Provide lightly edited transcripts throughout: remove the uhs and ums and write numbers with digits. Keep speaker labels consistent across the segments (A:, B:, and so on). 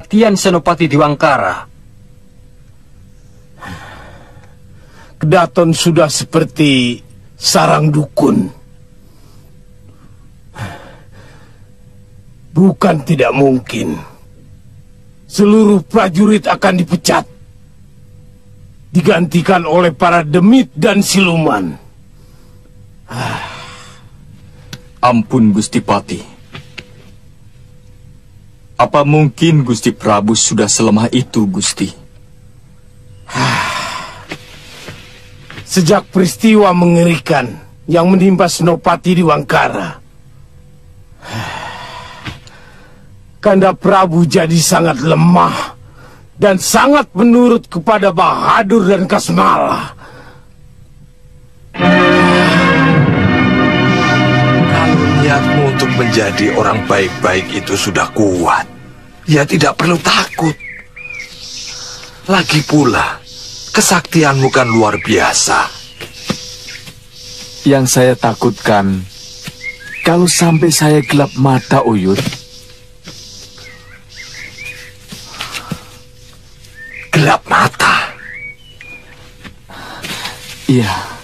A: kesaktian Senopati Diwangkara.
B: Kedaton sudah seperti sarang dukun. Bukan tidak mungkin seluruh prajurit akan dipecat, digantikan oleh para demit dan siluman.
C: Ampun Gusti Pati. Apa mungkin Gusti Prabu sudah selemah itu, Gusti?
B: Sejak peristiwa mengerikan yang menimpa Senopati Diwangkara, Kanda Prabu jadi sangat lemah dan sangat menurut kepada Bahadur dan Kasmala.
D: Kalau niatmu untuk menjadi orang baik-baik itu sudah kuat, ya tidak perlu takut. Lagi pula, kesaktianmu kan luar biasa.
E: Yang saya takutkan, kalau sampai saya gelap mata, Uyut.
D: Gelap mata?
E: Iya.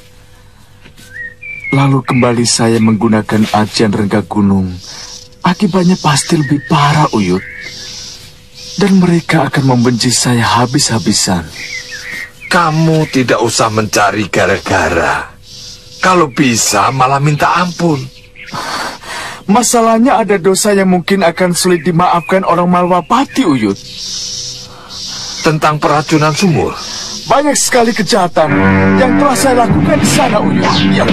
E: Lalu kembali saya menggunakan ajian Rengga Gunung. Akibatnya pasti lebih parah, Uyut. Dan mereka akan membenci saya habis-habisan.
D: Kamu tidak usah mencari gara-gara. Kalau bisa malah minta ampun.
E: Masalahnya ada dosa yang mungkin akan sulit dimaafkan orang Malwapati, Uyut.
D: Tentang peracunan sumur?
E: Banyak sekali kejahatan yang telah saya lakukan di sana, Uyut. Ya.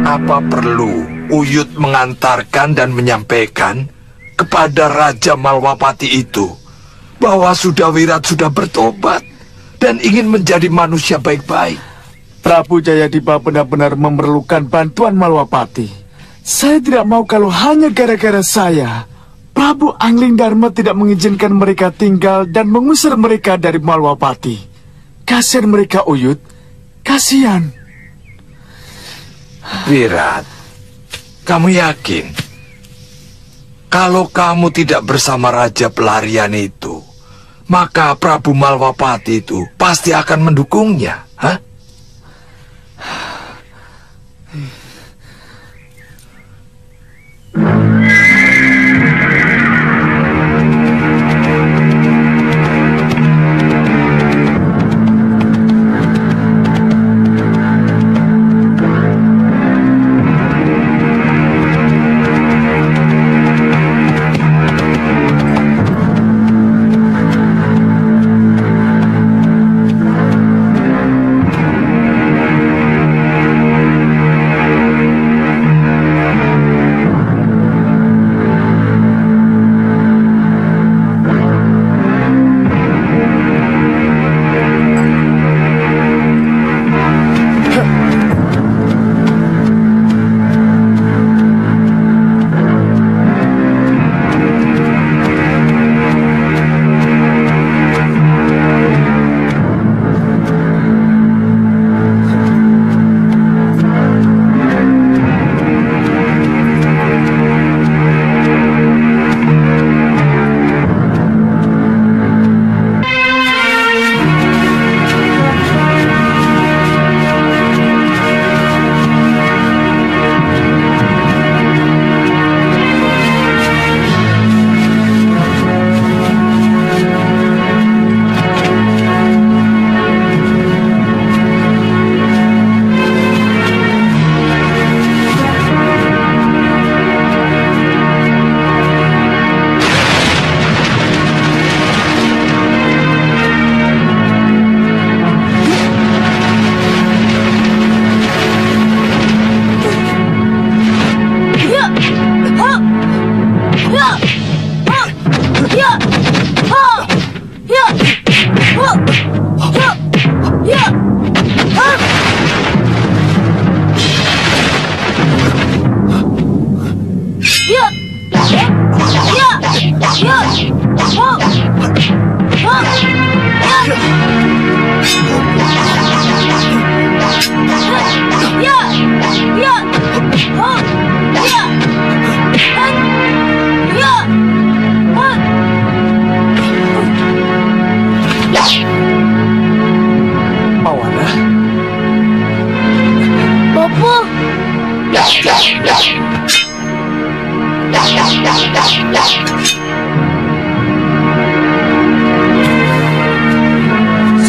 D: Apa perlu Uyut mengantarkan dan menyampaikan kepada Raja Malwapati itu bahwa Sudawirat sudah bertobat dan ingin menjadi manusia baik-baik?
E: Prabu Jayadipa benar-benar memerlukan bantuan Malwapati. Saya tidak mau kalau hanya gara-gara saya, Prabu Angling Dharma tidak mengizinkan mereka tinggal dan mengusir mereka dari Malwapati. Kasihan mereka, Uyut. Kasihan.
D: Wirat, kamu yakin kalau kamu tidak bersama Raja Pelarian itu, maka Prabu Malwapati itu pasti akan mendukungnya, hah?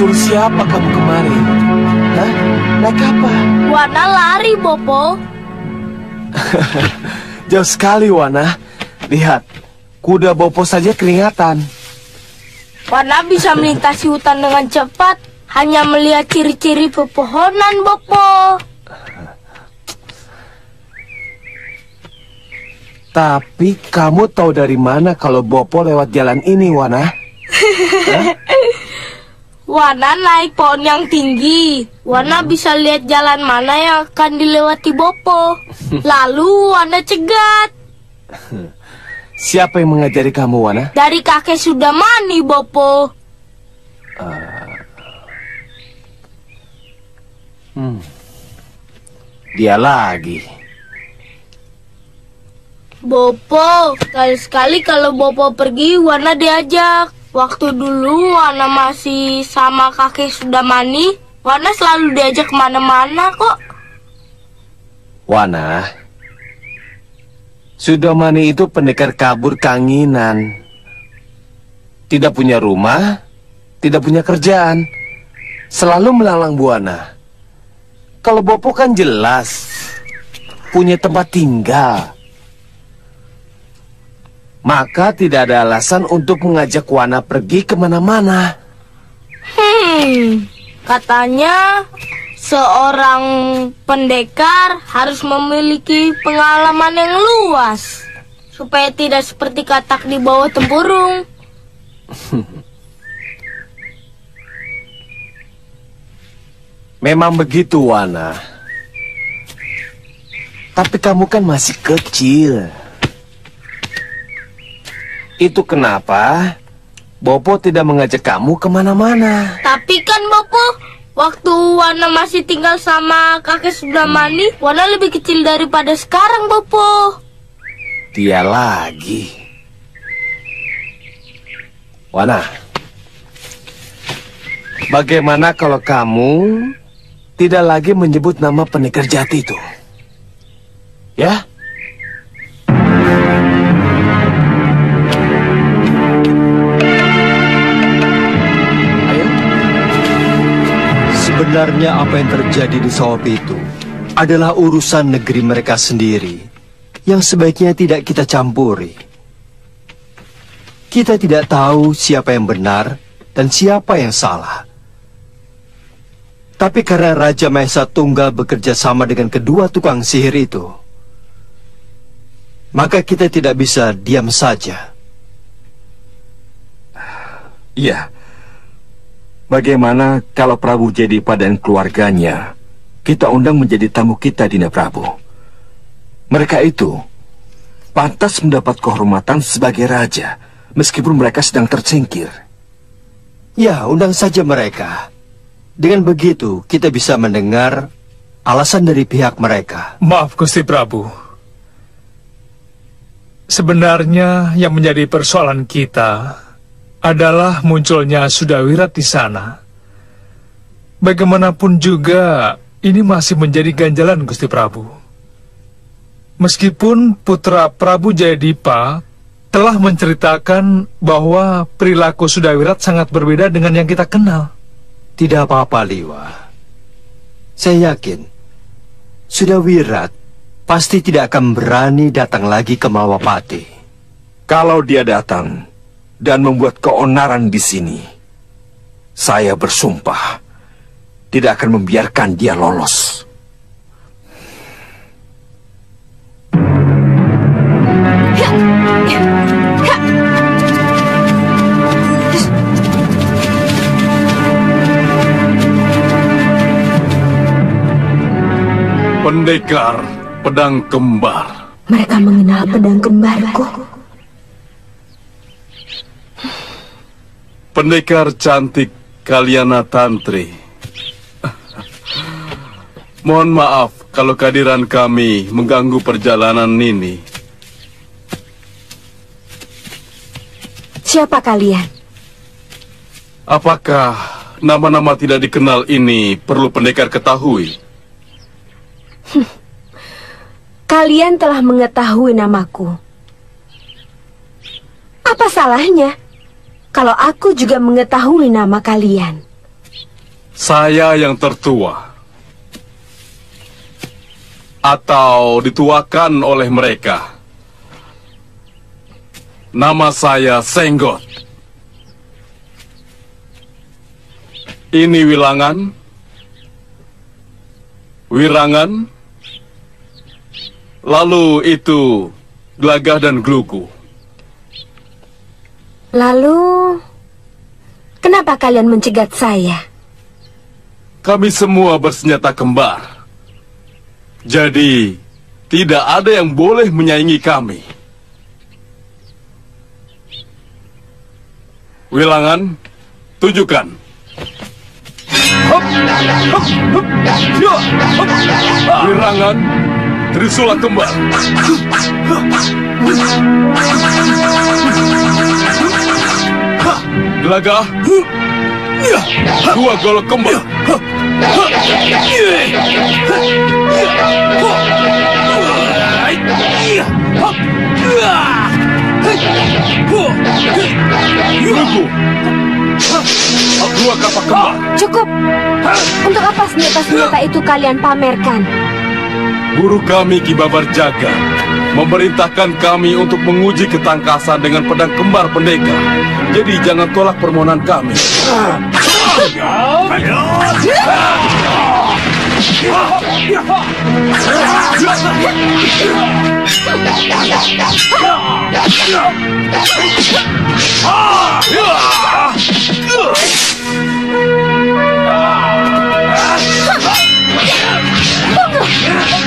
F: Suruh siapa kamu kemari? Hah? Naik apa?
G: Wana lari, Bopo.
F: Jauh sekali, Wana. Lihat, kuda Bopo saja keringatan.
G: Wana bisa melintasi hutan dengan cepat hanya melihat ciri-ciri pepohonan, Bopo.
F: Tapi kamu tahu dari mana kalau Bopo lewat jalan ini, Wana?
G: Wana naik pohon yang tinggi. Wana bisa lihat jalan mana yang akan dilewati Bopo. Lalu Wana cegat.
F: Siapa yang mengajari kamu, Wana?
G: Dari kakek Sudamani, Bopo.
F: Dia lagi.
G: Bopo, sekali-sekali kalau Bopo pergi, Wana diajak. Waktu dulu Wana masih sama kakek Sudamani, Wana selalu diajak kemana-mana kok.
F: Wana, Sudamani itu pendekar kabur kanginan. Tidak punya rumah, tidak punya kerjaan. Selalu melalang buana. Kalau Bopo kan jelas punya tempat tinggal. Maka tidak ada alasan untuk mengajak Wana pergi kemana-mana.
G: Katanya seorang pendekar harus memiliki pengalaman yang luas supaya tidak seperti katak di bawah tempurung.
F: Memang begitu, Wana. Tapi kamu kan masih kecil. Itu kenapa Bopo tidak mengajak kamu kemana-mana.
G: Tapi kan Bopo, waktu Wana masih tinggal sama kakek Sudamani, Wana lebih kecil daripada sekarang, Bopo.
F: Dia lagi. Wana, bagaimana kalau kamu tidak lagi menyebut nama pendekar jati itu? Ya?
A: Sebenarnya apa yang terjadi di Sawap itu adalah urusan negeri mereka sendiri yang sebaiknya tidak kita campuri. Kita tidak tahu siapa yang benar dan siapa yang salah. Tapi karena Raja Mahesa Tunggal bekerja sama dengan kedua tukang sihir itu, maka kita tidak bisa diam saja.
B: Iya. Bagaimana kalau Prabu Jedipa dan keluarganya kita undang menjadi tamu kita, Dinda Prabu? Mereka itu pantas mendapat kehormatan sebagai raja, meskipun mereka sedang tersingkir.
A: Ya, undang saja mereka. Dengan begitu, kita bisa mendengar alasan dari pihak mereka.
H: Maaf, Gusti Prabu. Sebenarnya yang menjadi persoalan kita adalah munculnya Sudawirat di sana. Bagaimanapun juga, ini masih menjadi ganjalan, Gusti Prabu. Meskipun putra Prabu Jayadipa telah menceritakan bahwa perilaku Sudawirat sangat berbeda dengan yang kita kenal.
A: Tidak apa-apa, Liwa. Saya yakin Sudawirat pasti tidak akan berani datang lagi ke Malwapati.
B: Kalau dia datang dan membuat keonaran di sini, saya bersumpah tidak akan membiarkan dia lolos.
H: Pendekar pedang kembar.
I: Mereka mengenal pedang kembarku.
H: Pendekar cantik Kalyana Tantri. Mohon maaf kalau kehadiran kami mengganggu perjalanan ini.
I: Siapa kalian?
H: Apakah nama-nama tidak dikenal ini perlu pendekar ketahui?
I: Kalian telah mengetahui namaku. Apa salahnya kalau aku juga mengetahui nama kalian?
J: Saya yang tertua. Atau dituakan oleh mereka. Nama saya Senggot. Ini Wilangan, Wirangan, lalu itu Glagah dan Glugu.
I: Lalu, kenapa kalian mencegat saya?
J: Kami semua bersenjata kembar. Jadi, tidak ada yang boleh menyaingi kami. Wilangan, tunjukkan. Wirangan, Trisula kembar. Glagah, dua golok kembar. Glugu, dua kapak kembar.
I: Cukup. Untuk apa senjata-senjata itu kalian pamerkan?
J: Guru kami Ki Babar Jaga memerintahkan kami untuk menguji ketangkasan dengan pedang kembar pendekar. Jadi jangan tolak permohonan kami.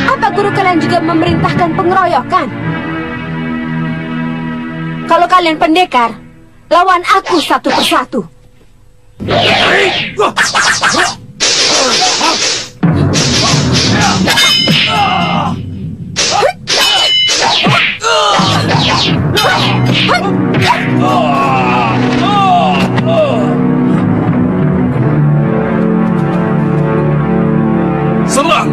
I: Apa guru kalian juga memerintahkan pengeroyokan? Kalau kalian pendekar, lawan aku satu persatu.
J: Serang!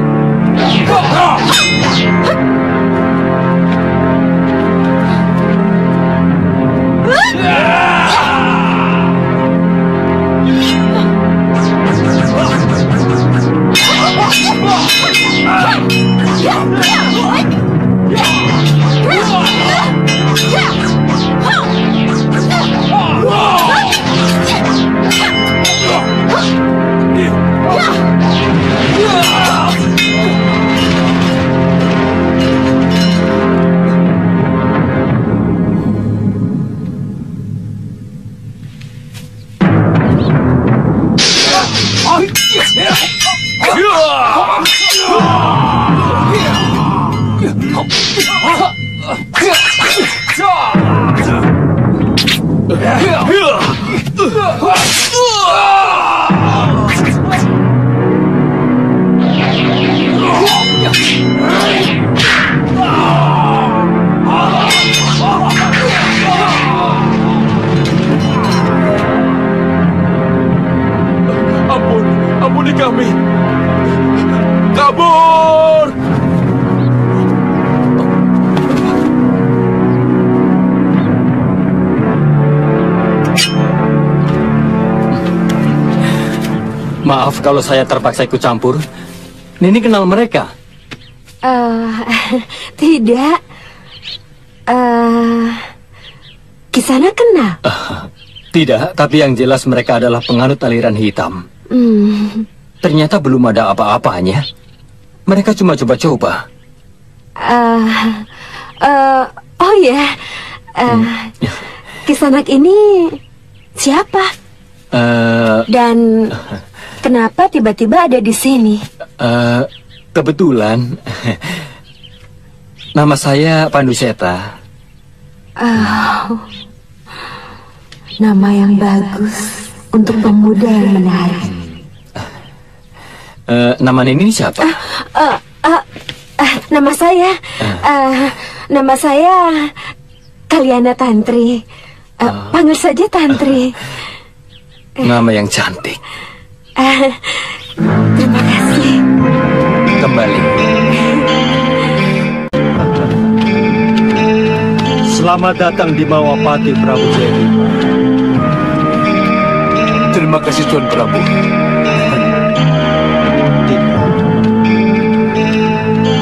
J: Ampuni kami. Kabur!
A: Maaf kalau saya terpaksa ikut campur. Nini kenal mereka?
I: Tidak. Kisana kenal?
A: Tidak, tapi yang jelas mereka adalah penganut aliran hitam. Ternyata belum ada apa-apanya. Mereka cuma coba-coba.
I: Oh ya, Kisanak ini siapa? Dan kenapa tiba-tiba ada di sini?
A: Kebetulan, nama saya Panduseta.
I: Nama yang bagus untuk pemuda yang menarik.
A: Nama Nini siapa?
I: Nama saya Kaliana Tantri. Panggil saja Tantri.
A: Nama yang cantik.
I: Terima kasih.
A: Kembali. Selamat datang di Mawapati, Prabu Jayadipa.
E: Terima kasih Tuan Prabu.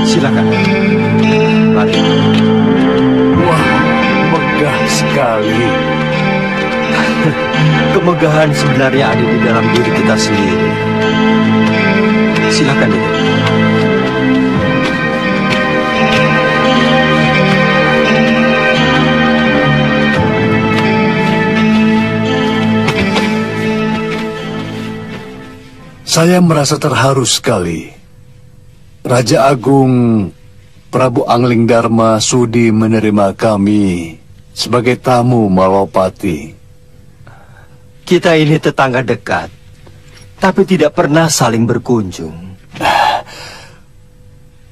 A: Silakan. Mari.
E: Wah, megah sekali.
A: Kemegahan sebenarnya ada di dalam diri kita sendiri. Silakan duduk.
K: Saya merasa terharu sekali. Raja Agung Prabu Angling Dharma sudi menerima kami sebagai tamu Malwapati.
A: Kita ini tetangga dekat, tapi tidak pernah saling berkunjung.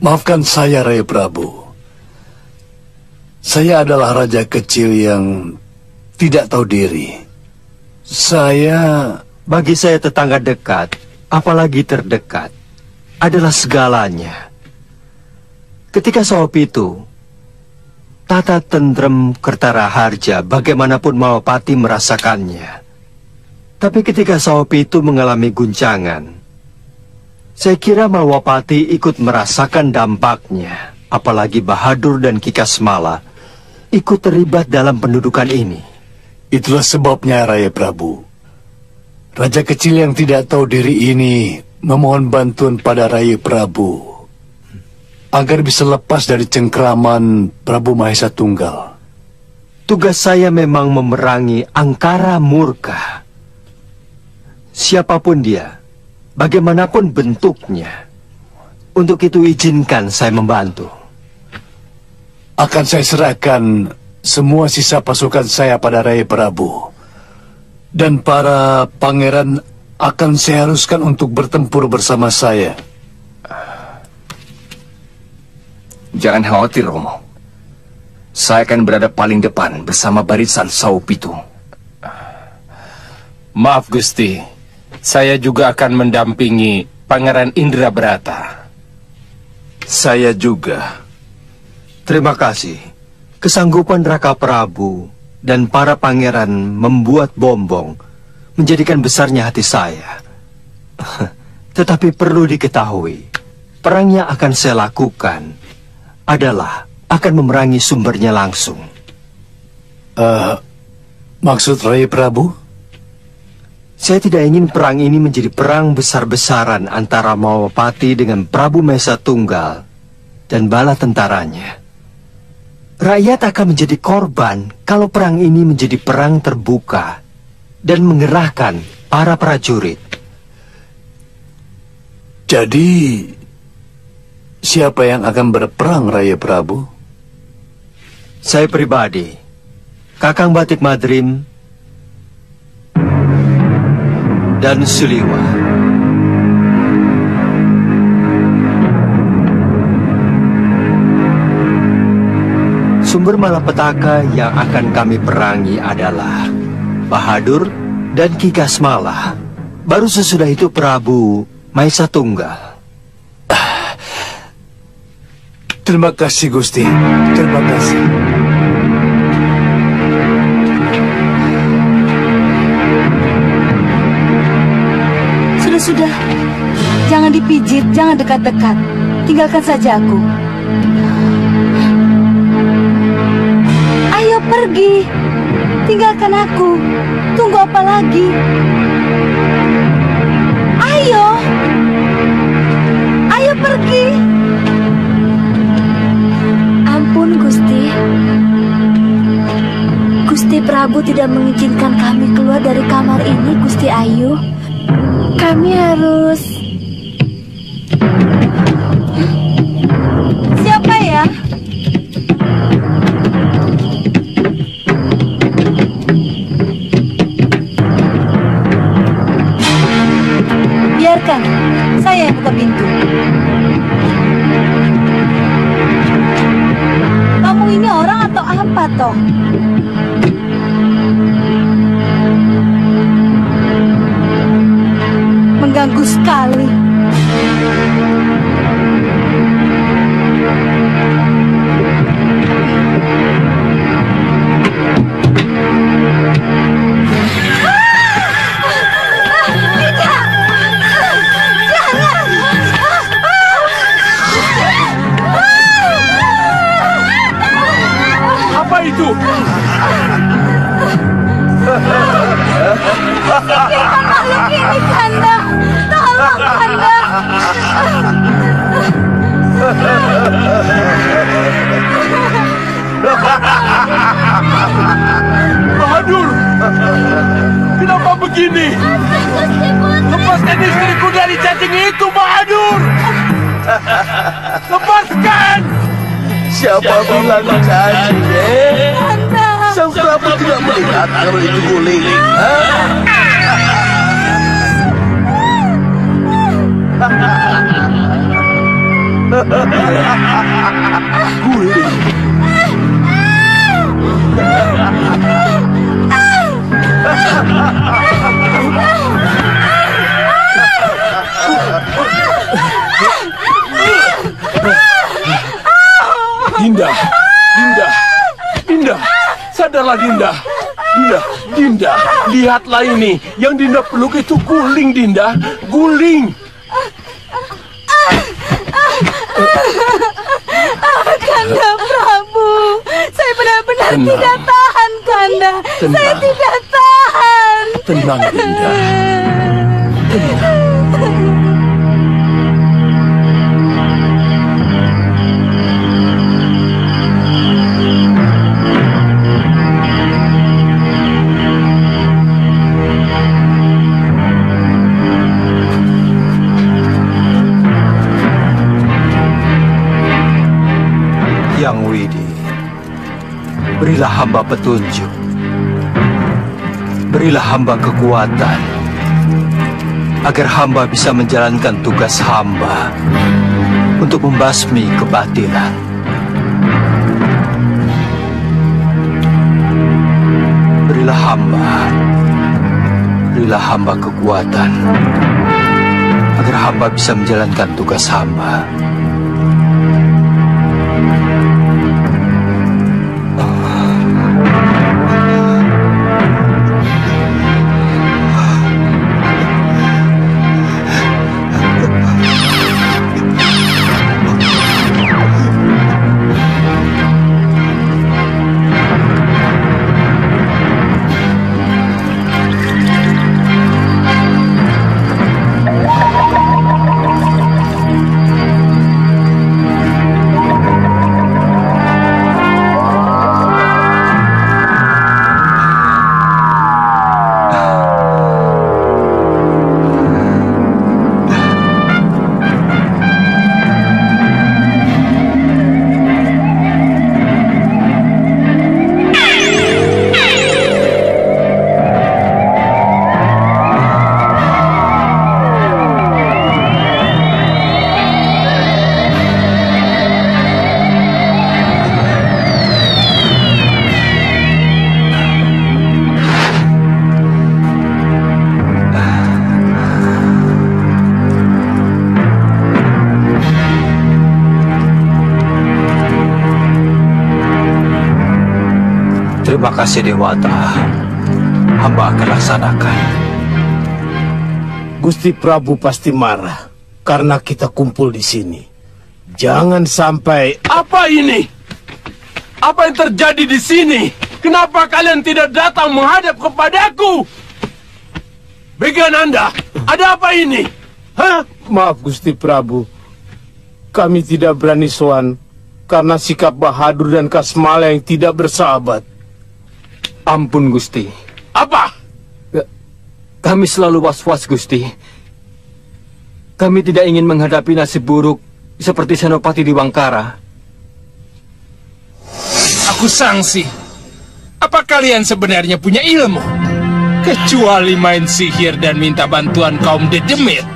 K: Maafkan saya, Raya Prabu. Saya adalah raja kecil yang tidak tahu diri.
A: Bagi saya tetangga dekat, apalagi terdekat, adalah segalanya. Ketika Sawapitu, tata tentrem Kertaraharja, bagaimanapun Mawapati merasakannya. Tapi ketika Sawapitu mengalami guncangan, saya kira Malwapati ikut merasakan dampaknya. Apalagi Bahadur dan Kikasmala ikut terlibat dalam pendudukan ini.
K: Itulah sebabnya, Raya Prabu. Raja kecil yang tidak tahu diri ini memohon bantuan pada Raya Prabu agar bisa lepas dari cengkraman Prabu Mahesa Tunggal.
A: Tugas saya memang memerangi angkara murka. Siapapun dia, bagaimanapun bentuknya. Untuk itu izinkan saya membantu.
K: Akan saya serahkan semua sisa pasukan saya pada Raya Prabu. Dan para pangeran akan saya haruskan untuk bertempur bersama saya.
B: Jangan khawatir, Romo. Saya akan berada paling depan bersama barisan Sawapitu.
F: Maaf, Gusti. Saya juga akan mendampingi Pangeran Indrabrata.
B: Saya juga.
A: Terima kasih. Kesanggupan Raka Prabu dan para pangeran membuat Bombong menjadikan besarnya hati saya. Tetapi perlu diketahui, perang yang akan saya lakukan adalah akan memerangi sumbernya langsung.
K: Maksud Raya Prabu?
A: Saya tidak ingin perang ini menjadi perang besar-besaran antara Mawapati dengan Prabu Mahesa Tunggal dan bala tentaranya. Rakyat akan menjadi korban kalau perang ini menjadi perang terbuka dan mengerahkan para prajurit.
K: Jadi, siapa yang akan berperang, Raya Prabu?
A: Saya pribadi, Kakang Batik Madrim, dan Suliwa. Sumber malapetaka yang akan kami perangi adalah Bahadur dan Kikasmala. Baru sesudah itu Prabu Mahesa Tunggal.
K: Terima kasih, Gusti. Terima kasih.
I: Sudah. Jangan dipijit, jangan dekat-dekat. Tinggalkan saja aku. Ayo pergi. Tinggalkan aku. Tunggu apa lagi? Ayo. Ayo pergi. Ampun, Gusti. Gusti Prabu tidak mengizinkan kami keluar dari kamar ini, Gusti Ayu. Kami harus... Siapa ya? Biarkan, saya yang buka pintu. Kamu ini orang atau apa, toh? Mengganggu sekali.
J: aku.
I: Singkirkan makhluk ini, Kanda. Tolong, Kanda.
J: Bahadur, kenapa begini? Lepaskan istriku dari cacing itu, Bahadur. Lepaskan.
F: Siapa bilang cacing, Sang Prabu tidak melihat kalau itu guling. Guling.
J: Dinda, Dinda, Dinda, sadarlah Dinda. Dinda, Dinda, lihatlah ini. Yang Dinda peluk itu guling, Dinda. Guling.
I: Kanda Prabu, saya benar-benar tidak tahan, Kanda. Saya tidak tahan.
J: Tenang, Dinda. Tenang.
A: Yang Widi, berilah hamba petunjuk, berilah hamba kekuatan, agar hamba bisa menjalankan tugas hamba untuk membasmi kebatilan. Berilah hamba kekuatan, agar hamba bisa menjalankan tugas hamba. Terima kasih Dewata. Hamba akan laksanakan.
F: Gusti Prabu pasti marah karena kita kumpul di sini. Jangan sampai...
J: Apa ini? Apa yang terjadi di sini? Kenapa kalian tidak datang menghadap kepadaku? Bagian Anda, ada apa ini? Hah?
F: Maaf Gusti Prabu. Kami tidak berani sowan karena sikap Bahadur dan Kasmala yang tidak bersahabat.
A: Ampun Gusti.
J: Apa?
A: Kami selalu was-was Gusti. Kami tidak ingin menghadapi nasib buruk seperti Senopati di Wangkara.
L: Aku sangsi. Apa kalian sebenarnya punya ilmu? Kecuali main sihir dan minta bantuan kaum Dedemit.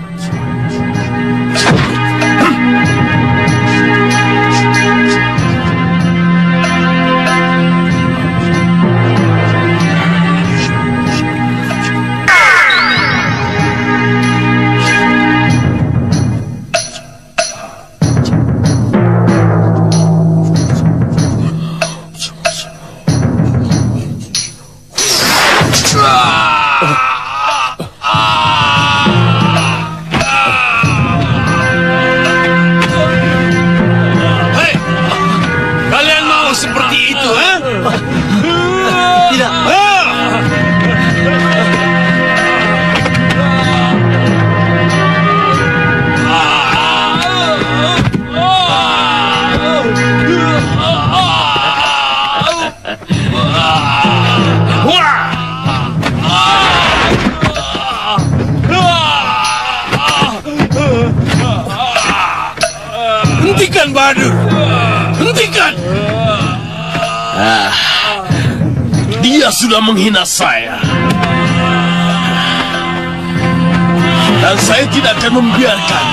J: Bahadur. Hentikan! Dia sudah menghina saya. Dan saya tidak akan membiarkan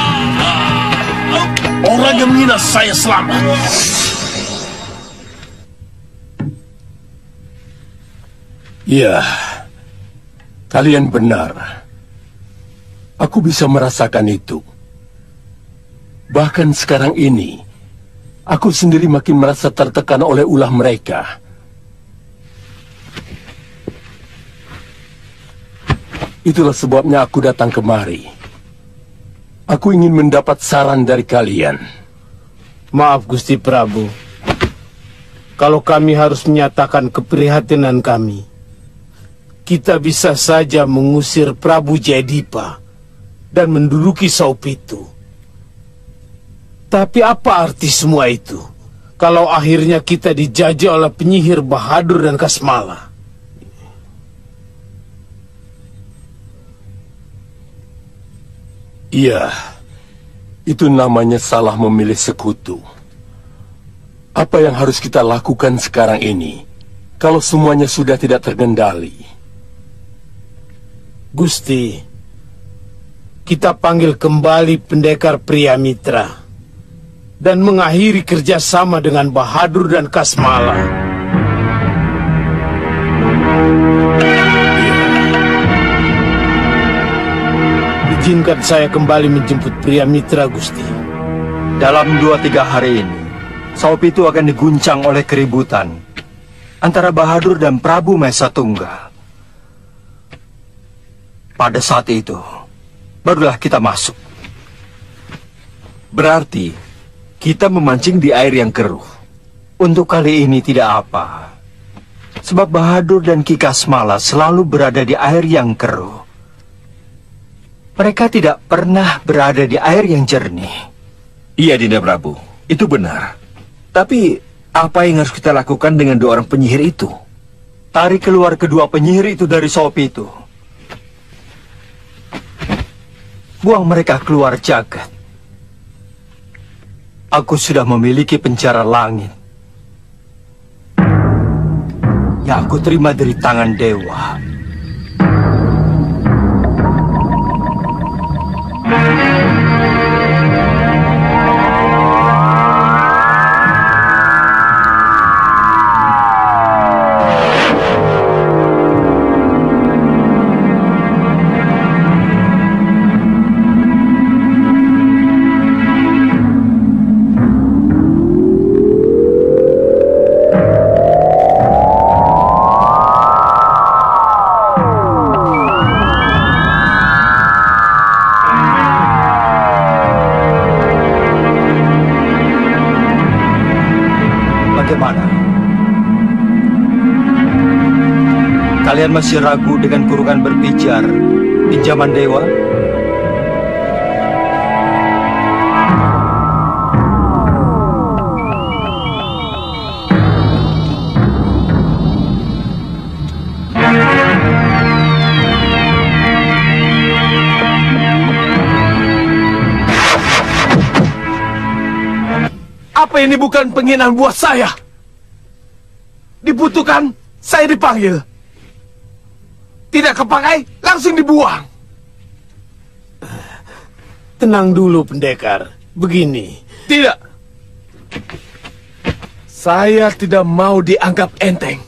J: orang yang menghina saya selamat.
M: Ya, kalian benar. Aku bisa merasakan itu. Bahkan sekarang ini, aku sendiri makin merasa tertekan oleh ulah mereka. Itulah sebabnya aku datang kemari. Aku ingin mendapat saran dari kalian.
F: Maaf Gusti Prabu, kalau kami harus menyatakan keprihatinan kami, kita bisa saja mengusir Prabu Jayadipa dan menduduki Saupitu. Tapi apa arti semua itu kalau akhirnya kita dijajah oleh penyihir Bahadur dan Kasmala?
M: Iya, itu namanya salah memilih sekutu. Apa yang harus kita lakukan sekarang ini kalau semuanya sudah tidak terkendali?
F: Gusti, kita panggil kembali pendekar Priamitra dan mengakhiri kerjasama dengan Bahadur dan Kasmala. Izinkan saya kembali menjemput Priamitra, Gusti.
A: Dalam 2-3 hari ini, Saupitu akan diguncang oleh keributan antara Bahadur dan Prabu Mahesa Tunggal. Pada saat itu, barulah kita masuk.
B: Berarti, kita memancing di air yang keruh.
A: Untuk kali ini tidak apa. Sebab Bahadur dan Ki Kasmala selalu berada di air yang keruh. Mereka tidak pernah berada di air yang jernih.
B: Iya, Dinda Prabu. Itu benar. Tapi, apa yang harus kita lakukan dengan 2 orang penyihir itu?
A: Tarik keluar kedua penyihir itu dari Saupitu. Buang mereka keluar jagat. Aku sudah memiliki penjara langit yang aku terima dari tangan dewa. Kalian masih ragu dengan kurungan berpijar pinjaman dewa?
F: Apa ini bukan penghinaan buat saya? Dibutuhkan, saya dipanggil. Tidak kepakai, langsung dibuang. Tenang dulu, pendekar. Begini. Tidak. Saya tidak mau dianggap enteng.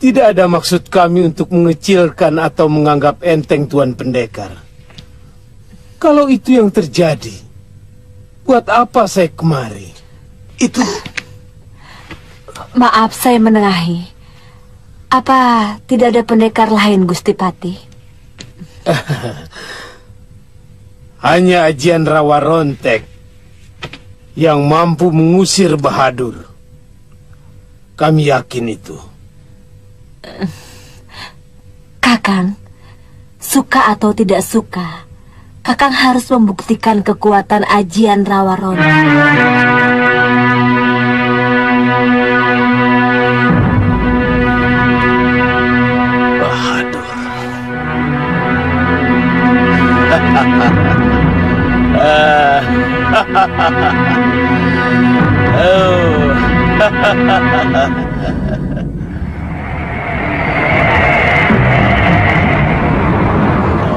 F: Tidak ada maksud kami untuk mengecilkan atau menganggap enteng Tuan Pendekar. Kalau itu yang terjadi, buat apa saya kemari? Itu...
I: Maaf, saya menengahi. Apa tidak ada pendekar lain, Gusti Pati?
F: Hanya Ajian Rawa Rontek yang mampu mengusir Bahadur. Kami yakin itu.
I: Kakang, suka atau tidak suka, Kakang harus membuktikan kekuatan Ajian Rawa Rontek.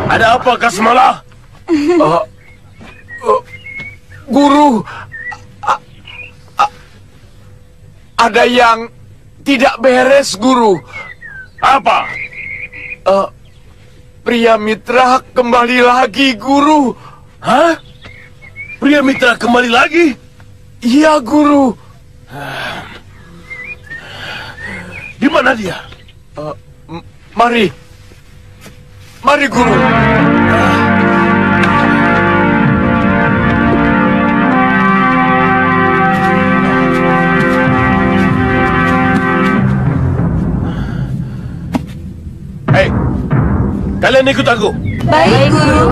J: Ada apa, Kasmala?
E: Guru, ada yang tidak beres, Guru.
J: Apa?
E: Pria Mitra kembali lagi, Guru.
J: Hah? Pria Mitra kembali lagi?
E: Iya, Guru.
J: Di mana dia?
E: Mari, Guru.
J: Hei, kalian ikut aku.
I: Baik, Guru.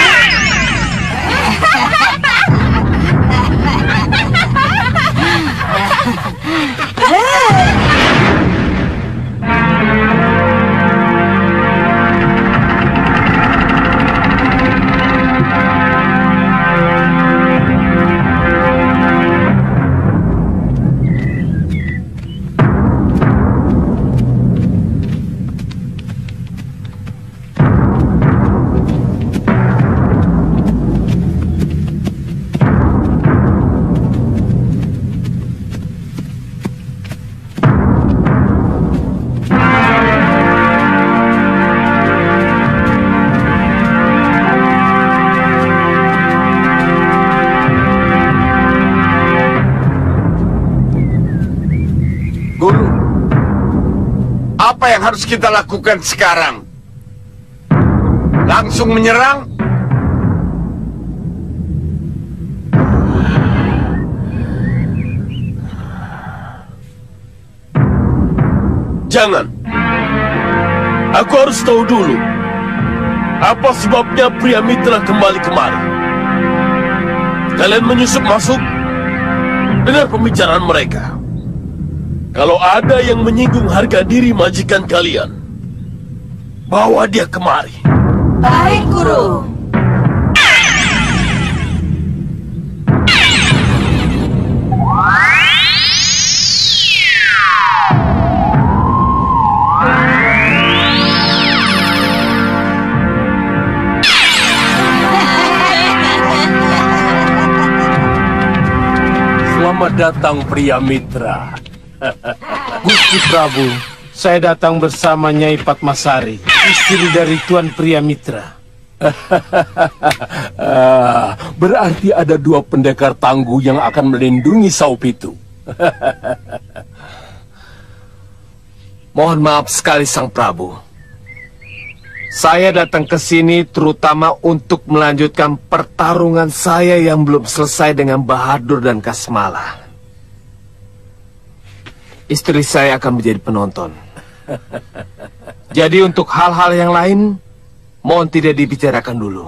E: Apa yang harus kita lakukan sekarang? Langsung menyerang?
J: Jangan. Aku harus tahu dulu. Apa sebabnya pria Mitra kembali kemari? Kalian menyusup masuk? Dengar pembicaraan mereka. Kalau ada yang menyinggung harga diri majikan kalian, bawa dia kemari.
I: Baik, Guru.
J: Selamat datang pria Mitra.
F: Gusti Prabu, saya datang bersama Nyai Padmasari, istri dari Tuan Pria Mitra.
M: Berarti ada 2 pendekar tangguh yang akan melindungi Saupitu.
B: Mohon maaf sekali Sang Prabu. Saya datang ke sini terutama untuk melanjutkan pertarungan saya yang belum selesai dengan Bahadur dan Kasmala. Istri saya akan menjadi penonton. Jadi untuk hal-hal yang lain, mohon tidak dibicarakan dulu.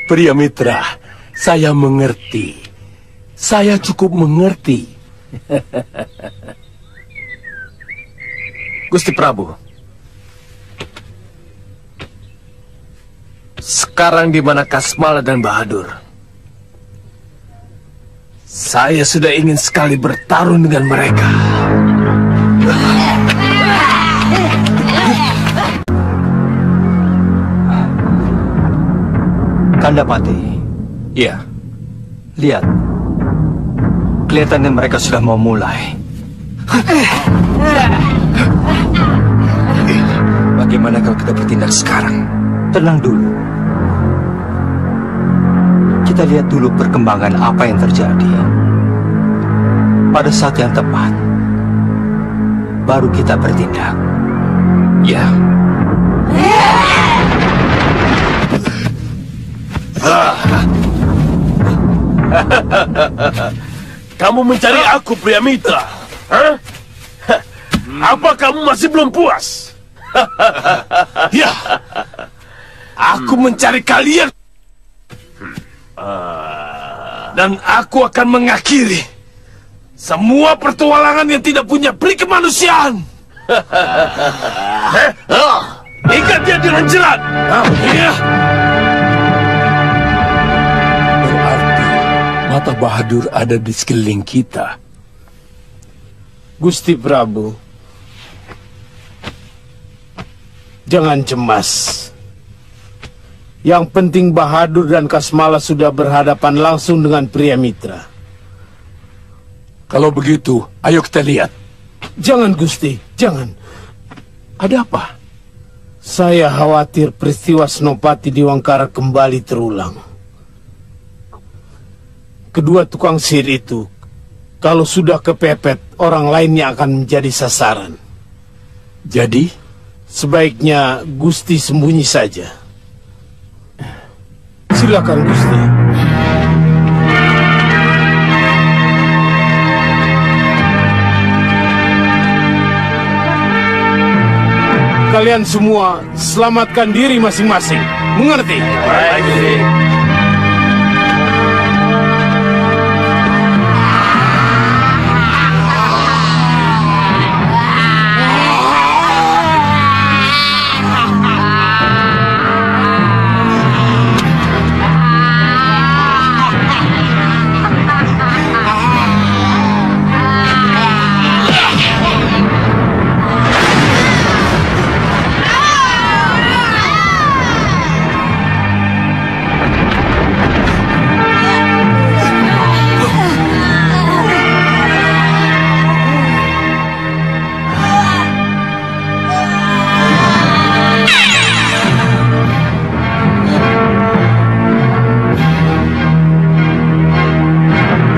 M: Pria Mitra, saya mengerti. Saya cukup mengerti.
B: Gusti Prabu, sekarang di mana Kasmala dan Bahadur? Saya sudah ingin sekali bertarung dengan mereka.
A: Kandapati.
B: Ya.
A: Lihat. Kelihatannya mereka sudah mau mulai.
B: Bagaimana kalau kita bertindak sekarang?
A: Tenang dulu. Kita lihat dulu perkembangan apa yang terjadi. Pada saat yang tepat, baru kita bertindak.
B: Ya.
J: Kamu mencari aku, pria Mitra? Hah? Apa kamu masih belum puas? Ya, aku mencari kalian. Dan aku akan mengakhiri semua pertualangan yang tidak punya peri kemanusiaan. Ikat dia dengan jerat.
M: Berarti mata Bahadur ada di sekeliling kita.
F: Gusti Prabu, jangan cemas. Yang penting Bahadur dan Kasmala sudah berhadapan langsung dengan pria mitra.
M: Kalau begitu, ayo kita lihat.
F: Jangan, Gusti, jangan.
M: Ada apa?
F: Saya khawatir peristiwa Senopati di Wangkara kembali terulang. Kedua tukang sihir itu, kalau sudah kepepet, orang lainnya akan menjadi sasaran.
M: Jadi?
F: Sebaiknya Gusti sembunyi saja. Silakan, Gusti. Kalian semua selamatkan diri masing-masing. Mengerti?
J: Baik, Gusti.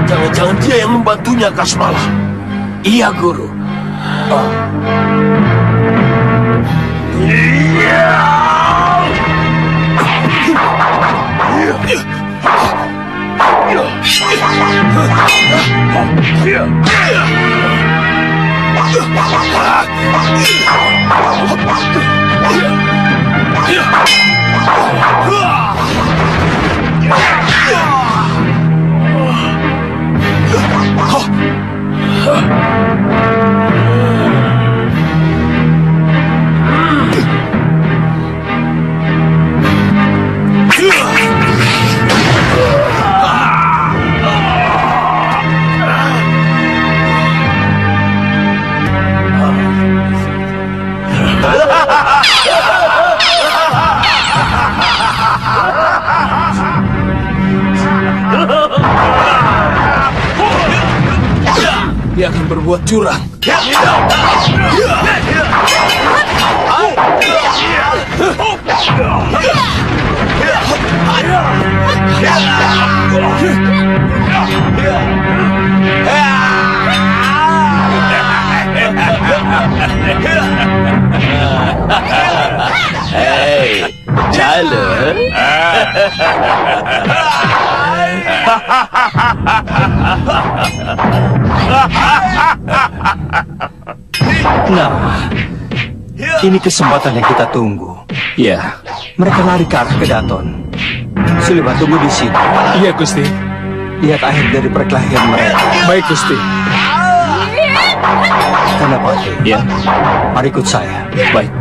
N: Jangan-jangan dia yang membantunya, Kasmala. Iya, Guru. Dia akan berbuat curang.
J: Hei, jalan.
A: Nah, ini kesempatan yang kita tunggu.
B: Ya,
A: mereka lari ke arah Kedaton. Sulima, tunggu di sini.
H: Iya, Gusti.
A: Lihat akhir dari perkelahian mereka.
H: Baik, Gusti.
A: Kanapati.
B: Ya.
A: Mari ikut saya.
B: Baik.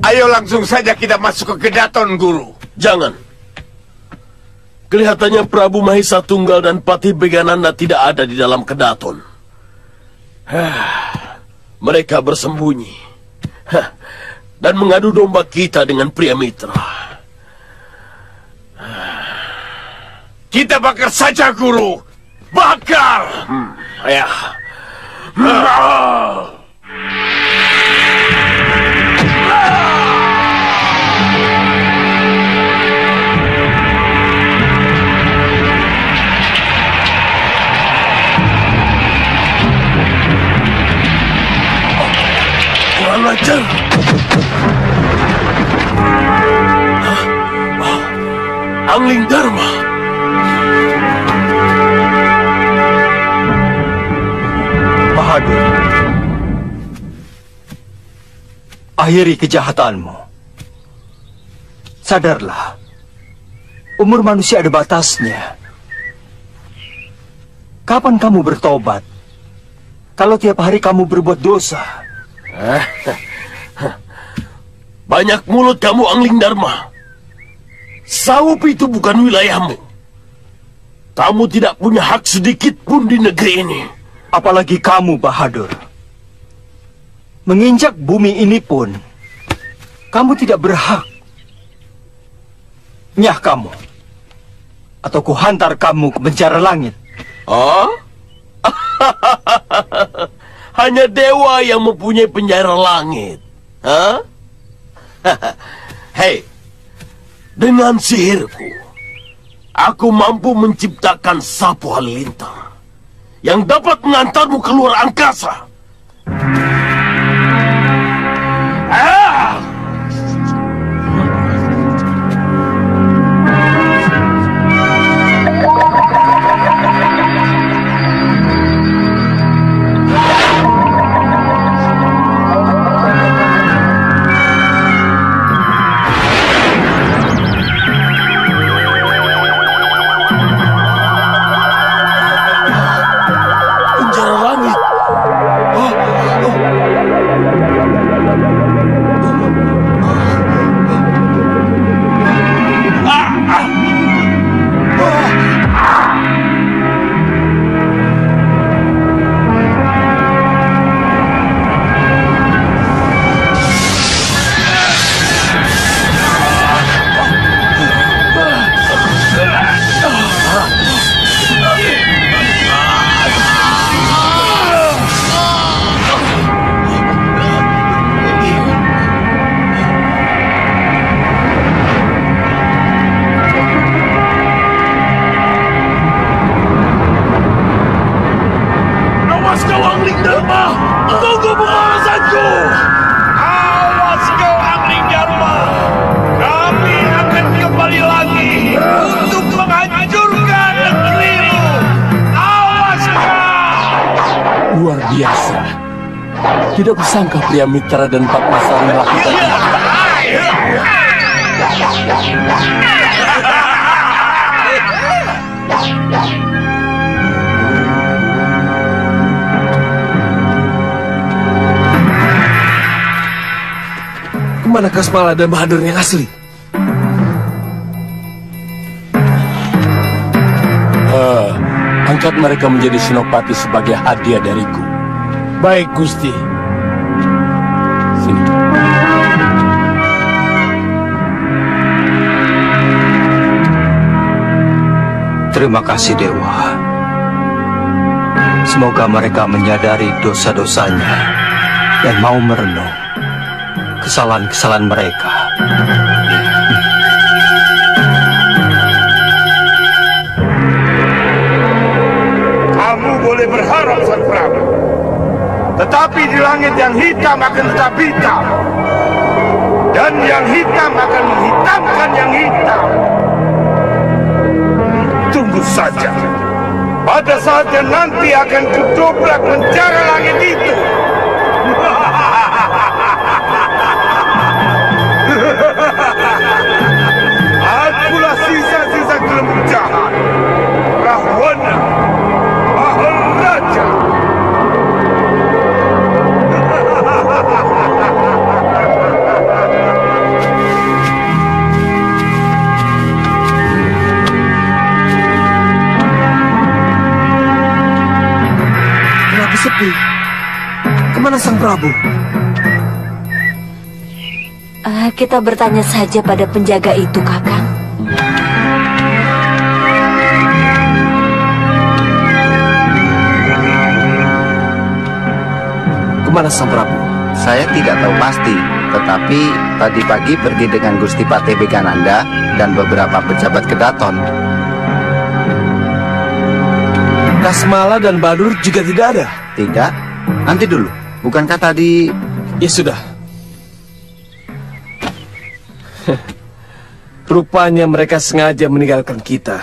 J: Ayo langsung saja kita masuk ke Kedaton, Guru.
N: Jangan. Kelihatannya Prabu Mahisa Tunggal dan Patih Begananda tidak ada di dalam Kedaton. Mereka bersembunyi dan mengadu domba kita dengan pria mitra.
J: Kita bakar saja, Guru. Bakar!
N: Ya. Kurang ajar. Angling Dharma.
A: Bahadur, akhiri kejahatanmu. Sadarlah, umur manusia ada batasnya. Kapan kamu bertobat? Kalau tiap hari kamu berbuat dosa.
N: Banyak mulut kamu, Angling Dharma. Saup itu bukan wilayahmu. Kamu tidak punya hak sedikit pun di negeri ini.
A: Apalagi kamu, Bahadur. Menginjak bumi ini pun, kamu tidak berhak. Nyah kamu. Atau kuhantar kamu ke penjara langit.
N: Oh? Hanya dewa yang mempunyai penjara langit. Hah? Hei, dengan sihirku, aku mampu menciptakan sapu halilintar yang dapat mengantarmu keluar angkasa.
M: Tidak kusangka pria Mitra dan Pak Pasar melakukan ini.
D: Kemana Kasmala dan Bahadur yang asli?
M: Angkat mereka menjadi senopati sebagai hadiah dariku.
F: Baik, Gusti.
M: Sini.
A: Terima kasih, Dewa. Semoga mereka menyadari dosa-dosanya dan mau merenung kesalahan-kesalahan mereka.
J: Kamu boleh berharap, Sang Prabu. Tetapi di langit yang hitam akan tetap hitam. Dan yang hitam akan menghitamkan yang hitam. Tunggu saja. Pada saat yang nanti akan kudobrak penjara langit itu. Akulah sisa-sisa gelembung jahat. Rahwana. Maharaja.
D: Kenapa sepi? Kemana Sang Prabu?
I: Kita bertanya saja pada penjaga itu, Kakang.
D: Kemana Sang Prabu?
O: Saya tidak tahu pasti, tetapi tadi pagi pergi dengan Gusti Patih Begananda dan beberapa pejabat Kedaton.
D: Kasmala dan Bahadur juga tidak ada?
O: Tidak. Nanti dulu. Bukankah tadi...
D: Ya sudah.
F: Rupanya mereka sengaja meninggalkan kita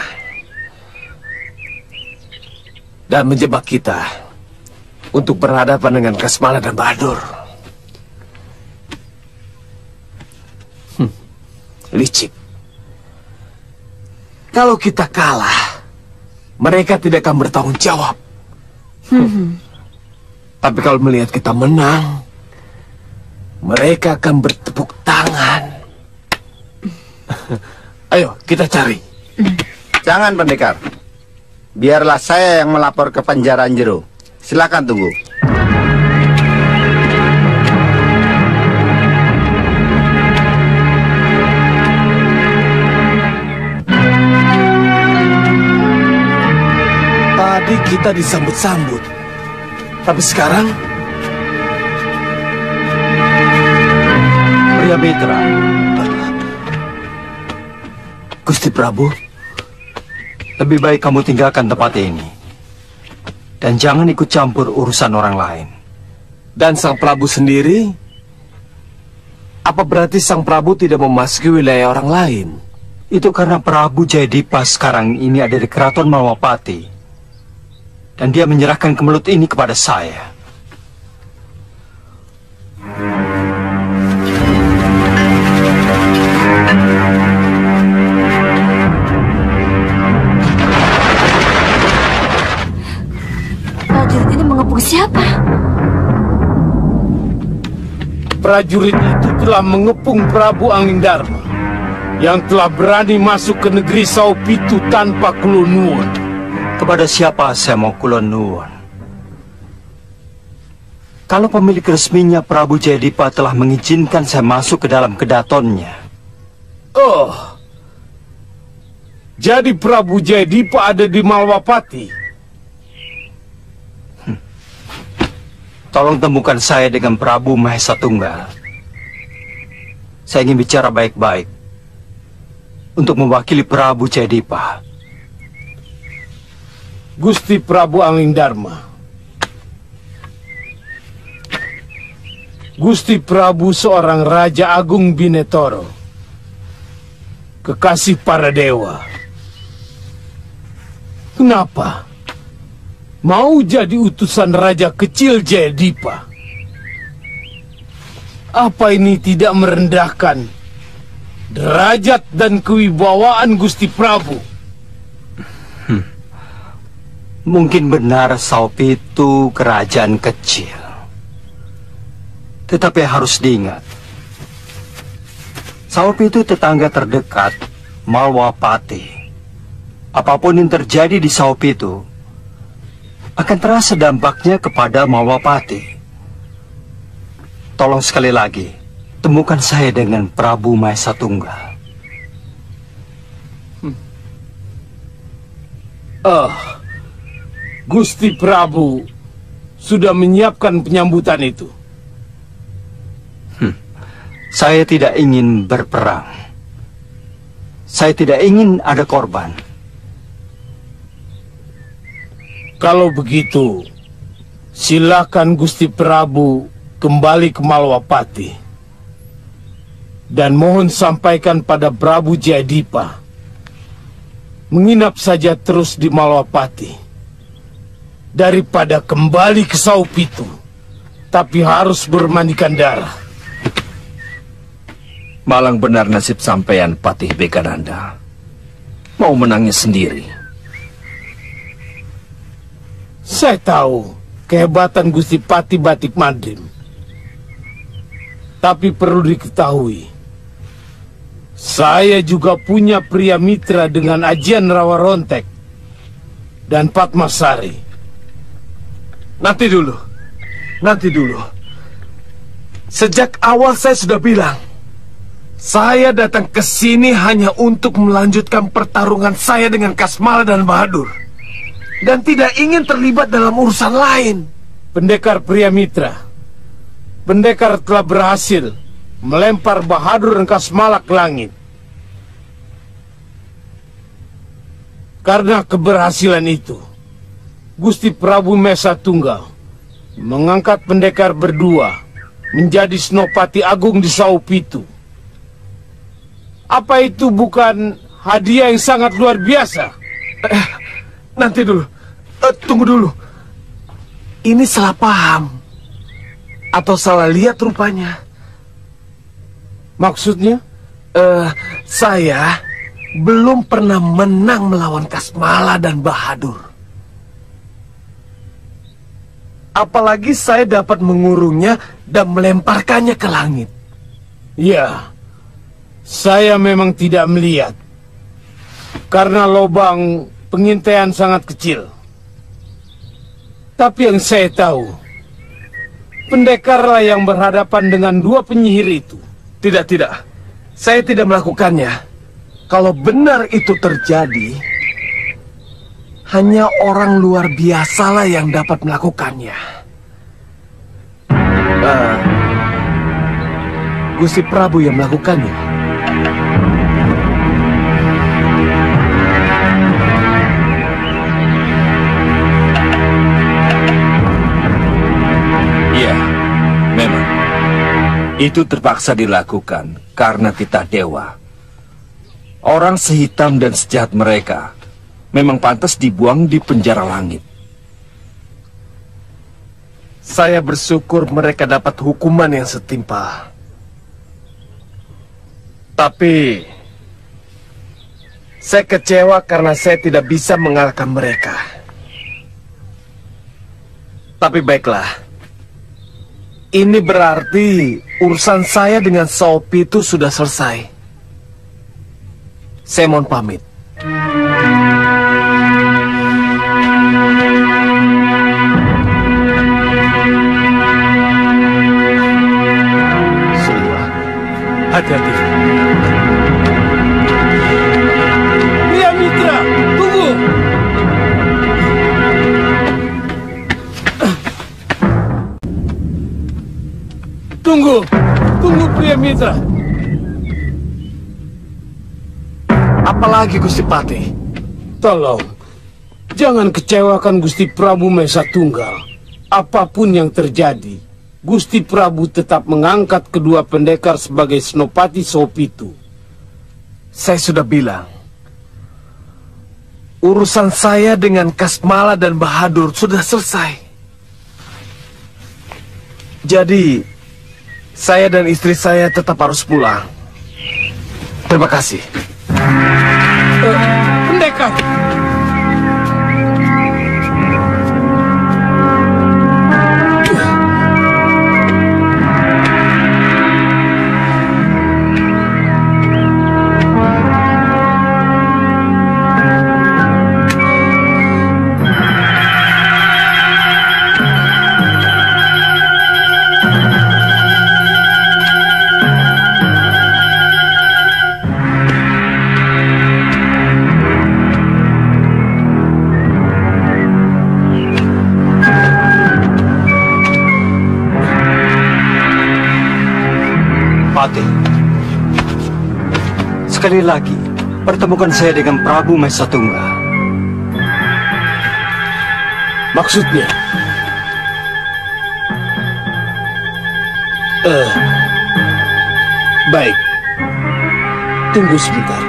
F: dan menjebak kita untuk berhadapan dengan Kasmala dan Bahadur. Licik. Kalau kita kalah, mereka tidak akan bertanggung jawab. Tapi kalau melihat kita menang, mereka akan bertepuk tangan. Ayo, kita cari.
O: Jangan, pendekar. Biarlah saya yang melapor ke penjara jero. Silakan tunggu.
F: Tadi kita disambut-sambut, tapi sekarang
A: Pria Mitra.
F: Gusti Prabu,
A: lebih baik kamu tinggalkan tempat ini dan jangan ikut campur urusan orang lain.
F: Dan Sang Prabu sendiri, apa berarti Sang Prabu tidak memasuki wilayah orang lain?
A: Itu karena Prabu Jayadipa sekarang ini ada di Keraton Malwapati dan dia menyerahkan kemelut ini kepada saya.
I: Prajurit ini mengepung siapa?
F: Prajurit itu telah mengepung Prabu Anglingdarma yang telah berani masuk ke negeri Saupitu tanpa kulon nuwun.
A: Kepada siapa saya mau kulon nuwun? Kalau pemilik resminya Prabu Jayadipa telah mengizinkan saya masuk ke dalam kedatonnya.
F: Oh, jadi Prabu Jayadipa ada di Malwapati?
A: Tolong temukan saya dengan Prabu Mahesa Tunggal. Saya ingin bicara baik-baik untuk mewakili Prabu Jayadipa.
F: Gusti Prabu Anglingdarma, Gusti Prabu seorang Raja Agung Binetoro, kekasih para dewa. Kenapa mau jadi utusan Raja Kecil Jayadipa? Apa ini tidak merendahkan derajat dan kewibawaan Gusti Prabu?
A: Mungkin benar Saupitu kerajaan kecil. Tetapi harus diingat, Saupitu tetangga terdekat Malwapati. Apapun yang terjadi di Saupitu akan terasa dampaknya kepada Malwapati. Tolong sekali lagi, temukan saya dengan Prabu Mahesa Tunggal.
F: Gusti Prabu sudah menyiapkan penyambutan itu.
A: Saya tidak ingin berperang. Saya tidak ingin ada korban.
F: Kalau begitu, silakan Gusti Prabu kembali ke Malwapati. Dan mohon sampaikan pada Prabu Jayadipa, menginap saja terus di Malwapati daripada kembali ke Saupitu, tapi harus bermandikan darah.
B: Malang benar nasib sampean, Patih Begananda. Mau menangis sendiri.
F: Saya tahu kehebatan Gusti Patih Batik Madrim. Tapi perlu diketahui, saya juga punya pria mitra dengan Ajian Rawarontek dan Padmasari. Nanti dulu. Sejak awal saya sudah bilang, saya datang ke sini hanya untuk melanjutkan pertarungan saya dengan Kasmala dan Bahadur, dan tidak ingin terlibat dalam urusan lain. Pendekar pria mitra, pendekar telah berhasil melempar Bahadur dan Kasmala ke langit. Karena keberhasilan itu, Gusti Prabu Mahesa Tunggal mengangkat pendekar berdua menjadi Senopati Agung di Saupitu. Apa itu bukan hadiah yang sangat luar biasa?
E: Nanti dulu. Tunggu dulu. Ini salah paham. Atau salah lihat rupanya.
F: Maksudnya?
E: Saya belum pernah menang melawan Kasmala dan Bahadur. Apalagi saya dapat mengurungnya dan melemparkannya ke langit.
F: Ya, saya memang tidak melihat. Karena lubang pengintaian sangat kecil. Tapi yang saya tahu, pendekarlah yang berhadapan dengan dua penyihir itu.
E: Tidak. Saya tidak melakukannya. Kalau benar itu terjadi, hanya orang luar biasalah yang dapat melakukannya. Gusti Prabu yang melakukannya.
B: Iya, memang. Itu terpaksa dilakukan karena titah dewa. Orang sehitam dan sejahat mereka memang pantas dibuang di penjara langit.
E: Saya bersyukur mereka dapat hukuman yang setimpal. Tapi saya kecewa karena saya tidak bisa mengalahkan mereka. Tapi baiklah. Ini berarti urusan saya dengan Sopi itu sudah selesai. Saya mohon pamit. Sudah. Hati-hati.
F: Pria Mitra, tunggu! Tunggu Pria Mitra.
E: Apalagi Gusti Pati?
F: Tolong, jangan kecewakan Gusti Prabu Mesa Tunggal. Apapun yang terjadi, Gusti Prabu tetap mengangkat kedua pendekar sebagai Senopati Sopitu.
E: Saya sudah bilang, urusan saya dengan Kasmala dan Bahadur sudah selesai. Jadi, saya dan istri saya tetap harus pulang. Terima kasih.
F: Pendekar!
A: Sekali lagi, pertemukan saya dengan Prabu Mesa Tunggal.
F: Maksudnya? Baik. Tunggu sebentar.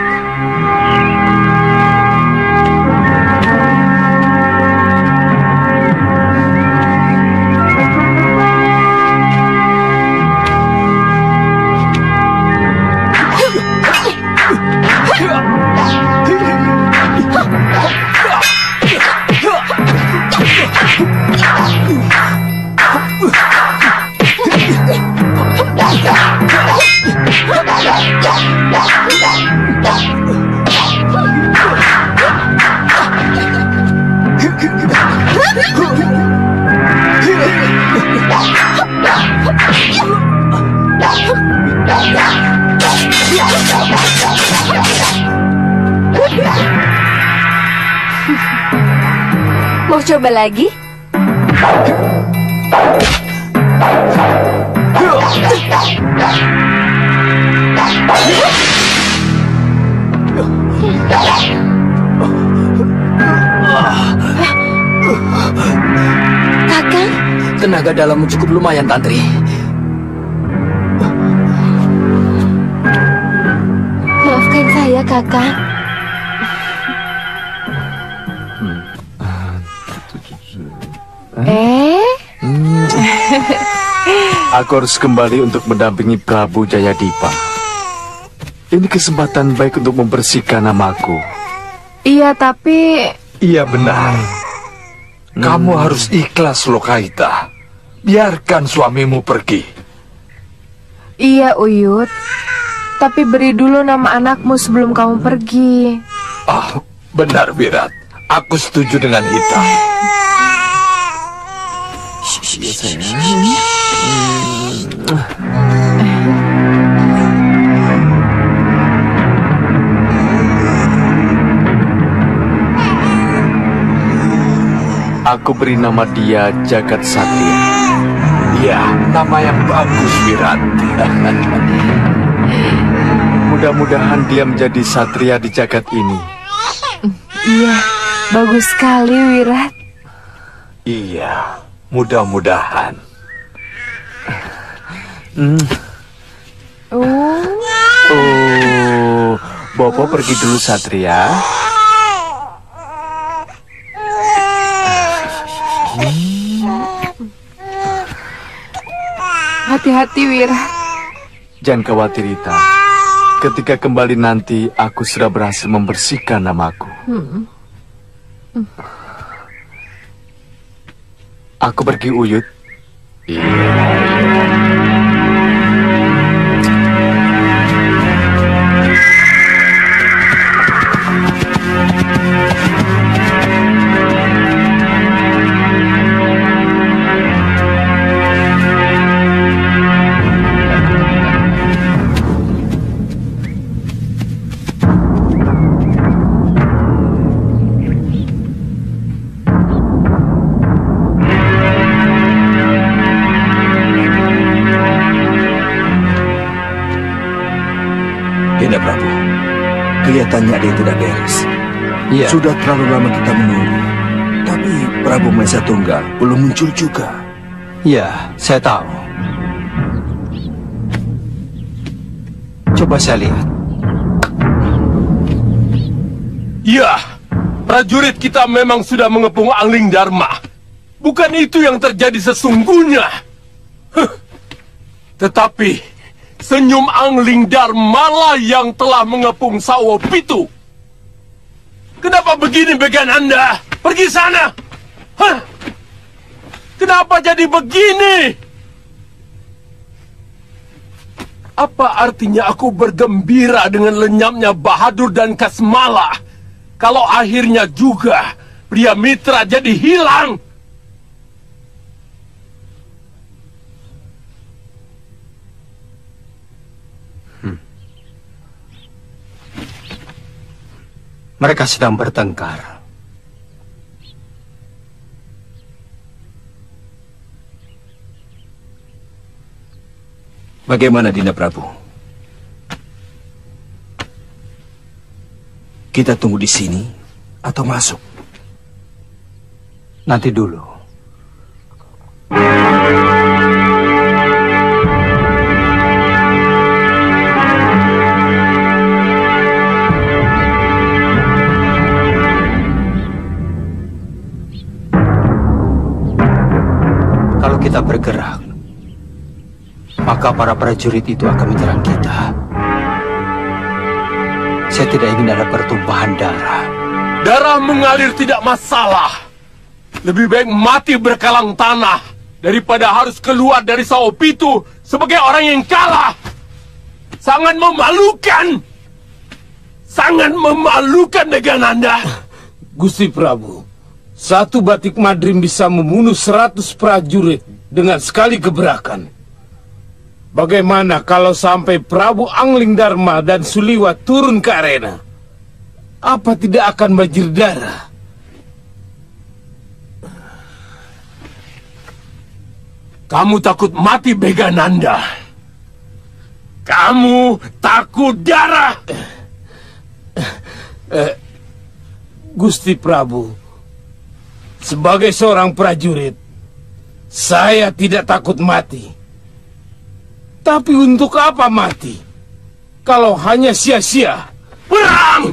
I: Mau coba lagi?
P: Kakang? Tenaga dalammu cukup lumayan, Tantri.
I: Mau
Q: saya, Kakang.
E: Aku harus kembali untuk mendampingi Prabu Jayadipa. Ini kesempatan baik untuk membersihkan namaku.
Q: Iya, tapi...
D: Iya benar. Kamu harus ikhlas, Lokaita. Biarkan suamimu pergi.
Q: Iya, Uyut. Tapi beri dulu nama anakmu sebelum kamu pergi.
D: Ah, benar, Wirat. Aku setuju dengan Hita.
E: Iya, sayang. Aku beri nama dia Jagat Satria.
D: Ya, nama yang bagus, Wirat.
E: Mudah-mudahan dia menjadi satria di jagat ini.
Q: Iya, bagus sekali, Wirat.
D: Iya, mudah-mudahan.
E: Bopo pergi dulu, Satria.
Q: Hati-hati, Wirat.
E: Jangan khawatir, Rita. Ketika kembali nanti, aku sudah berhasil membersihkan namaku. Aku pergi, Uyut.
B: Dinda Prabu, kelihatannya ada yang tidak beres.
A: Iya.
B: Sudah terlalu lama kita menunggu, tapi Prabu Mahesa Tunggal belum muncul juga.
A: Ya, saya tahu. Coba saya lihat.
L: Ya, prajurit kita memang sudah mengepung Angling Dharma. Bukan itu yang terjadi sesungguhnya. Tetapi senyum Angling Dharma lah yang telah mengepung Sawo Pitu. Kenapa begini, Begananda? Pergi sana. Hah? Kenapa jadi begini? Apa artinya aku bergembira dengan lenyapnya Bahadur dan Kasmala, kalau akhirnya juga pria mitra jadi hilang?
A: Mereka sedang bertengkar.
B: Bagaimana, Dinda Prabu? Kita tunggu di sini atau masuk?
A: Nanti dulu. Kalau kita bergerak, maka para prajurit itu akan menyerang kita. Saya tidak ingin ada pertumpahan darah.
L: Darah mengalir tidak masalah. Lebih baik mati berkalang tanah daripada harus keluar dari Sawo Pitu sebagai orang yang kalah. Sangat memalukan. Sangat memalukan, Begananda.
F: Gusti Prabu, satu batik madrim bisa membunuh 100 prajurit dengan sekali gebrakan. Bagaimana kalau sampai Prabu Angling Dharma dan Suliwa turun ke arena? Apa tidak akan banjir darah?
L: Kamu takut mati, Begananda. Kamu takut darah.
F: Gusti Prabu, sebagai seorang prajurit, saya tidak takut mati. Tapi untuk apa mati? Kalau hanya sia-sia,
L: Perang!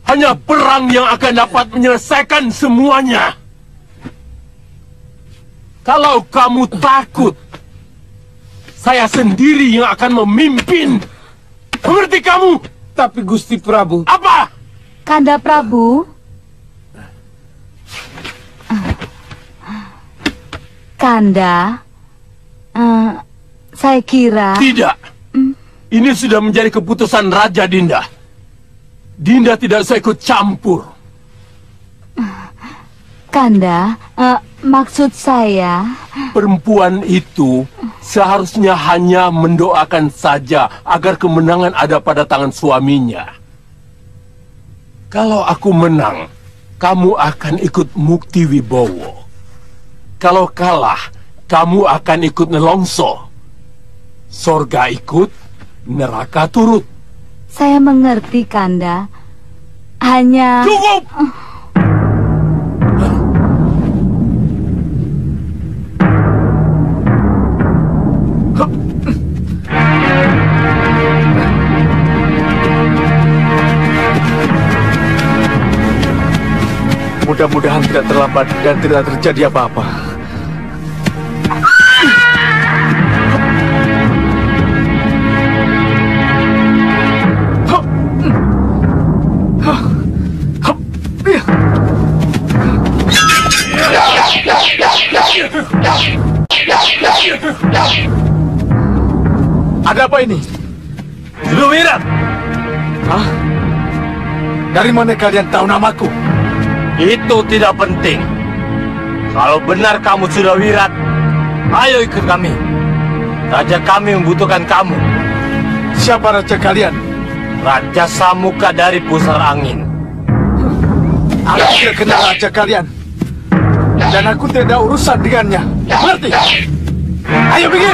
L: Hanya perang yang akan dapat menyelesaikan semuanya. Kalau kamu takut, saya sendiri yang akan memimpin. Mengerti kamu?
F: Tapi Gusti Prabu...
L: Apa?
I: Kanda Prabu? Kanda, saya kira...
L: Tidak. Ini sudah menjadi keputusan Raja Dinda. Dinda tidak usah ikut campur.
I: Kanda, maksud saya...
L: Perempuan itu seharusnya hanya mendoakan saja agar kemenangan ada pada tangan suaminya. Kalau aku menang, kamu akan ikut Mukti Wibowo. Kalau kalah, kamu akan ikut Nelongso. Sorga ikut, neraka turut.
I: Saya mengerti, Kanda. Hanya...
L: Cukup!
E: Mudah-mudahan tidak terlambat dan tidak terjadi apa-apa. Ada apa ini?
L: Sudawirat!
E: Hah? Dari mana kalian tahu namaku?
R: Itu tidak penting. Kalau benar kamu Sudawirat, ayo ikut kami. Raja kami membutuhkan kamu.
E: Siapa raja kalian?
R: Raja Samuka dari Pusar Angin.
E: Aku tidak kenal raja kalian. Dan aku tidak ada urusan dengannya. Mengerti? Ayo pergi!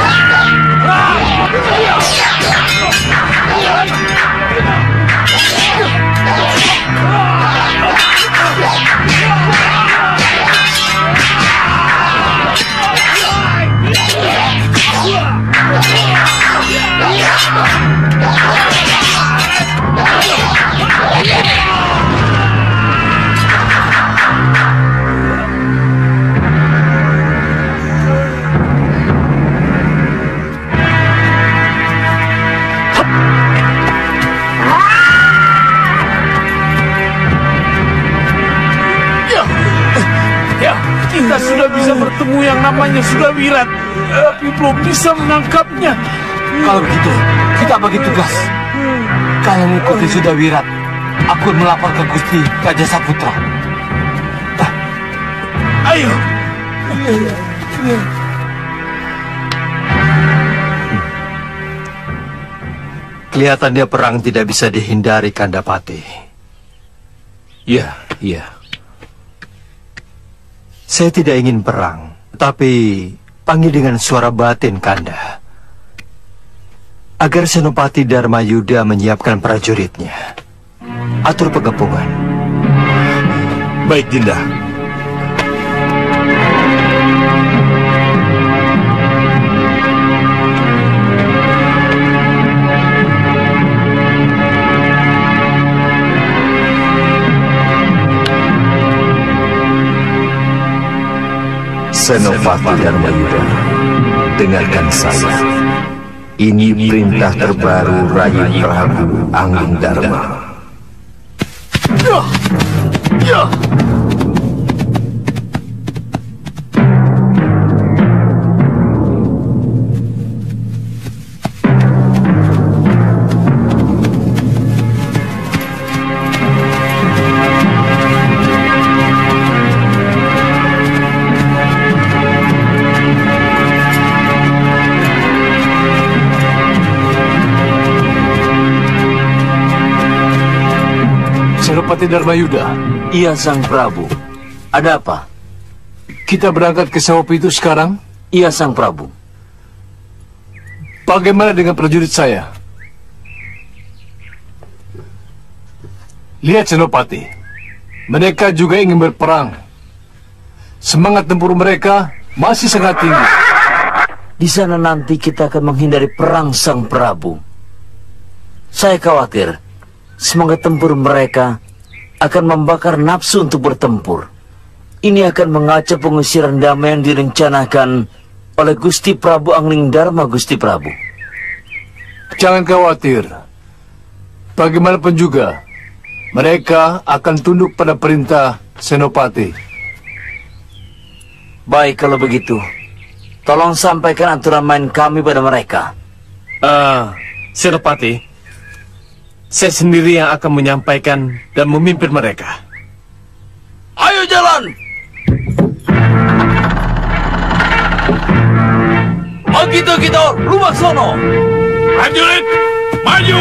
F: Kita sudah bisa bertemu yang namanya Sudawirat, tapi belum bisa menangkapnya.
R: Kalau begitu, kita bagi tugas. Kalian ikuti Sudawirat. Aku melapor ke Gusti Raja Saputra.
F: Ayo.
A: Kelihatannya perang tidak bisa dihindari, Kandapati.
B: Iya, iya.
A: Saya tidak ingin perang, tapi panggil dengan suara batin, Kanda. Agar Senopati Dharmayuda menyiapkan prajuritnya. Atur pengepungan.
B: Baik, Dinda.
S: Senopati Dharmayuda, dengarkan saya. Ini perintah terbaru Rayi Prabu Anglingdarma.
K: Senopati Dharmayuda.
R: Iya, Sang Prabu. Ada apa?
K: Kita berangkat ke Sawopi itu sekarang?
R: Iya, Sang Prabu.
K: Bagaimana dengan prajurit saya? Lihat, Senopati. Mereka juga ingin berperang. Semangat tempur mereka masih sangat tinggi.
R: Di sana nanti kita akan menghindari perang, Sang Prabu. Saya khawatir
T: semangat tempur mereka akan membakar nafsu untuk bertempur. Ini akan mengacau pengusiran damai yang direncanakan oleh Gusti Prabu Anglingdarma, Gusti Prabu.
K: Jangan khawatir. Bagaimanapun juga, mereka akan tunduk pada perintah Senopati.
T: Baik kalau begitu. Tolong sampaikan aturan main kami pada mereka.
L: Senopati, saya sendiri yang akan menyampaikan dan memimpin mereka.
T: Ayo jalan! Kita lumak sono!
J: Prajurit, maju!